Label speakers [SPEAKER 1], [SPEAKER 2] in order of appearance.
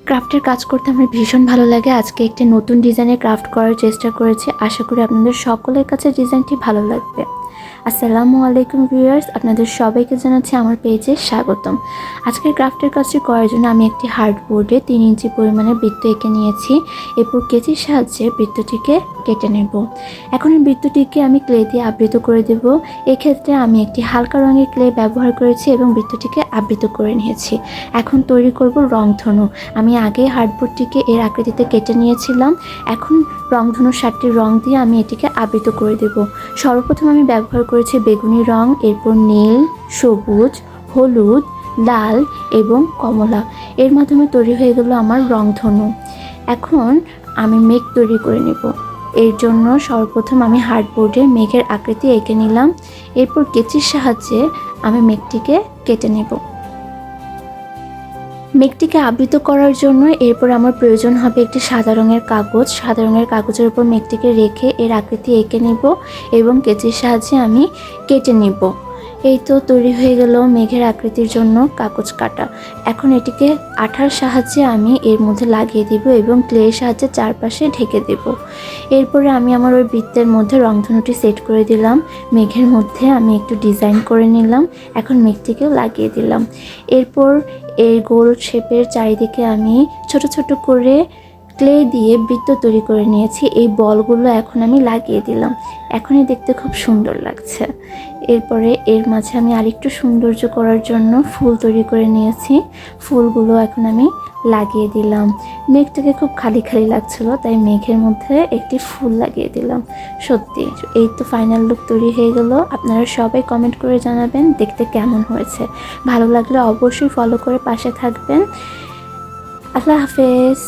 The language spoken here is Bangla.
[SPEAKER 1] ক্রাফটের কাজ করতে আমার ভীষণ ভালো লাগে। আজকে একটি নতুন ডিজাইনের ক্রাফট করার চেষ্টা করেছি। আশা করি আপনাদের সকলের কাছে ডিজাইনটি ভালো লাগবে। আসসালামু আলাইকুম ভিউয়ার্স, আপনাদের সবাইকে জানাচ্ছি আমার পেজে স্বাগতম। আজকের ক্রাফটের কাজটি করার জন্য আমি একটি হার্ডবোর্ডে 3 ইঞ্চি পরিমাণে বৃত্ত এঁকে নিয়েছি। এরপর কেচির সাহায্যে বৃত্তটিকে কেটে নেব। এখন এই বৃত্তটিকে আমি ক্লে দিয়ে আবৃত করে দেব। এক্ষেত্রে আমি একটি হালকা রঙের ক্লে ব্যবহার করেছি এবং বৃত্তটিকে আবৃত করে নিয়েছি। এখন তৈরি করব রংধনু। আমি আগে হার্ডবোর্ডটিকে এর আকৃতিতে কেটে নিয়েছিলাম। এখন রংধনুর 7টি রং দিয়ে আমি এটিকে আবৃত করে দেব। সর্বপ্রথম আমি ব্যবহার করেছি বেগুনি রং, এরপর নীল, সবুজ, হলুদ, লাল এবং কমলা। এর মাধ্যমে তৈরি হয়ে গেল আমার রংধনু। এখন আমি মেঘ তৈরি করে নেব। এর জন্য সর্বপ্রথম আমি হার্ডবোর্ডে মেঘের আকৃতি এঁকে নিলাম। এরপর কেচির সাহায্যে আমি মেঘটিকে কেটে নেব। মেঘটিকে আবৃত করার জন্য এরপর আমার প্রয়োজন হবে একটি সাদা রঙের কাগজ। সাদা রঙের কাগজের উপর মেঘটিকে রেখে এর আকৃতি এঁকে নেব এবং কেচির সাহায্যে আমি কেটে নেব। এই তো তৈরি হয়ে গেল মেঘের আকৃতির জন্য কাগজ কাটা। এখন এটিকে আঠার সাহায্যে আমি এর মধ্যে লাগিয়ে দিব এবং ক্লের সাহায্যে চারপাশে ঢেকে দেব। এরপরে আমি আমার ওই বৃত্তের মধ্যে রংধনুটি সেট করে দিলাম। মেঘের মধ্যে আমি একটু ডিজাইন করে নিলাম। এখন মেঘটিকেও লাগিয়ে দিলাম। এরপর এর গোল শেপের চারিদিকে আমি ছোট ছোট করে ক্লে দিয়ে বৃত্ত তৈরি করে নিয়েছি। এই বলগুলো এখন আমি লাগিয়ে দিলাম। এখনই দেখতে খুব সুন্দর লাগছে। এরপরে এর মাঝে আমি আরেকটু সৌন্দর্য করার জন্য ফুল তৈরি করে নিয়েছি। ফুলগুলো এখন আমি লাগিয়ে দিলাম। মেঘটাকে খুব খালি খালি লাগছিল, তাই মেঘের মধ্যে একটি ফুল লাগিয়ে দিলাম। সত্যি এই তো ফাইনাল লুক তৈরি হয়ে গেল। আপনারা সবাই কমেন্ট করে জানাবেন দেখতে কেমন হয়েছে। ভালো লাগলে অবশ্যই ফলো করে পাশে থাকবেন। আল্লাহ হাফেজ।